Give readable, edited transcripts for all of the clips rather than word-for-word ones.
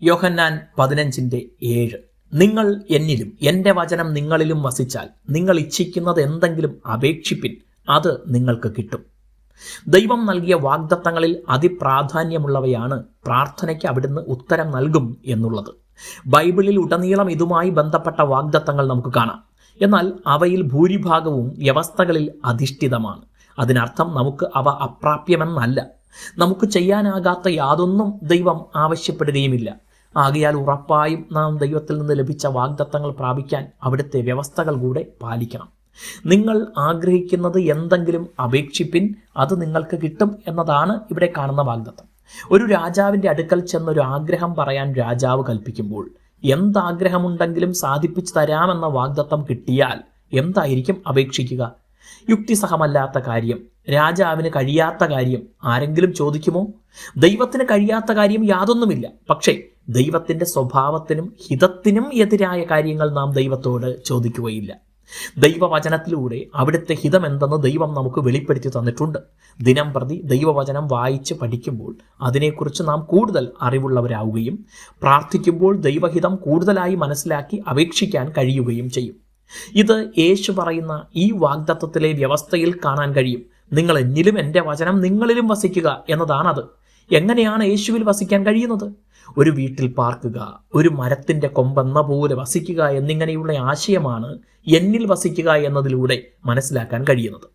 യോഹന്നാൻ 15:7 നിങ്ങൾ എന്നിലും എൻ്റെ വചനം നിങ്ങളിലും വസിച്ചാൽ നിങ്ങൾ ഇച്ഛിക്കുന്നത് എന്തെങ്കിലും അപേക്ഷിപ്പിൻ, അത് നിങ്ങൾക്ക് കിട്ടും. ദൈവം നൽകിയ വാഗ്ദത്തങ്ങളിൽ അതിപ്രാധാന്യമുള്ളവയാണ് പ്രാർത്ഥനയ്ക്ക് അവിടുന്ന് ഉത്തരം നൽകും എന്നുള്ളത്. ബൈബിളിൽ ഉടനീളം ഇതുമായി ബന്ധപ്പെട്ട വാഗ്ദത്തങ്ങൾ നമുക്ക് കാണാം. എന്നാൽ അവയിൽ ഭൂരിഭാഗവും വ്യവസ്ഥകളിൽ അധിഷ്ഠിതമാണ്. അതിനർത്ഥം നമുക്ക് അവ അപ്രാപ്യമെന്നല്ല. നമുക്ക് ചെയ്യാനാകാത്ത യാതൊന്നും ദൈവം ആവശ്യപ്പെടുകയുമില്ല. ആകയാൽ ഉറപ്പായും നാം ദൈവത്തിൽ നിന്ന് ലഭിച്ച വാഗ്ദത്തങ്ങൾ പ്രാപിക്കാൻ അവിടുത്തെ വ്യവസ്ഥകൾ കൂടെ പാലിക്കണം. നിങ്ങൾ ആഗ്രഹിക്കുന്നത് എന്തെങ്കിലും അപേക്ഷിപ്പിൻ, അത് നിങ്ങൾക്ക് കിട്ടും എന്നതാണ് ഇവിടെ കാണുന്ന വാഗ്ദത്തം. ഒരു രാജാവിൻ്റെ അടുക്കൽ ചെന്നൊരു ആഗ്രഹം പറയാൻ രാജാവ് കൽപ്പിക്കുമ്പോൾ എന്താഗ്രഹമുണ്ടെങ്കിലും സാധിപ്പിച്ചു തരാമെന്ന വാഗ്ദത്തം കിട്ടിയാൽ എന്തായിരിക്കും അപേക്ഷിക്കുക? യുക്തിസഹമല്ലാത്ത കാര്യം, രാജാവിന് കഴിയാത്ത കാര്യം ആരെങ്കിലും ചോദിക്കുമോ? ദൈവത്തിന് കഴിയാത്ത കാര്യം യാതൊന്നുമില്ല. പക്ഷേ ദൈവത്തിൻ്റെ സ്വഭാവത്തിനും ഹിതത്തിനും എതിരായ കാര്യങ്ങൾ നാം ദൈവത്തോട് ചോദിക്കുകയില്ല. ദൈവവചനത്തിലൂടെ അവിടുത്തെ ഹിതം എന്തെന്ന് ദൈവം നമുക്ക് വെളിപ്പെടുത്തി തന്നിട്ടുണ്ട്. ദിനം പ്രതി ദൈവവചനം വായിച്ച് പഠിക്കുമ്പോൾ അതിനെക്കുറിച്ച് നാം കൂടുതൽ അറിവുള്ളവരാവുകയും പ്രാർത്ഥിക്കുമ്പോൾ ദൈവഹിതം കൂടുതലായി മനസ്സിലാക്കി അപേക്ഷിക്കാൻ കഴിയുകയും ചെയ്യും. ഇത് യേശു പറയുന്ന ഈ വാഗ്ദത്തത്തിലെ വ്യവസ്ഥയിൽ കാണാൻ കഴിയും. നിങ്ങൾ എന്നിലും എൻ്റെ വചനം നിങ്ങളിലും വസിക്കുക എന്നതാണത്. എങ്ങനെയാണ് യേശുവിൽ വസിക്കാൻ കഴിയുന്നത്? ഒരു വീട്ടിൽ പാർക്കുക, ഒരു മരത്തിൻ്റെ കൊമ്പെന്ന പോലെ വസിക്കുക എന്നിങ്ങനെയുള്ള ആശയമാണ് എന്നിൽ വസിക്കുക എന്നതിലൂടെ മനസ്സിലാക്കാൻ കഴിയുന്നത്.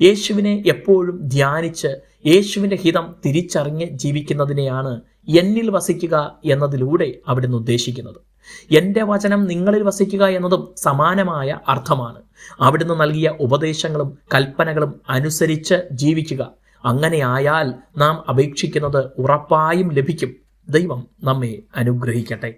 യേശുവിനെ എപ്പോഴും ധ്യാനിച്ച് യേശുവിൻ്റെ ഹിതം തിരിച്ചറിഞ്ഞ് ജീവിക്കുന്നതിനെയാണ് എന്നിൽ വസിക്കുക എന്നതിലൂടെ അവിടുന്ന് ഉദ്ദേശിക്കുന്നത്. എൻ്റെ വചനം നിങ്ങളിൽ വസിക്കുക എന്നതും സമാനമായ അർത്ഥമാണ്. അവിടുന്ന് നൽകിയ ഉപദേശങ്ങളും കൽപ്പനകളും അനുസരിച്ച് ജീവിക്കുക. അങ്ങനെയായാൽ നാം അപേക്ഷിക്കുന്നത് ഉറപ്പായും ലഭിക്കും. ദൈവം നമ്മെ അനുഗ്രഹിക്കട്ടെ.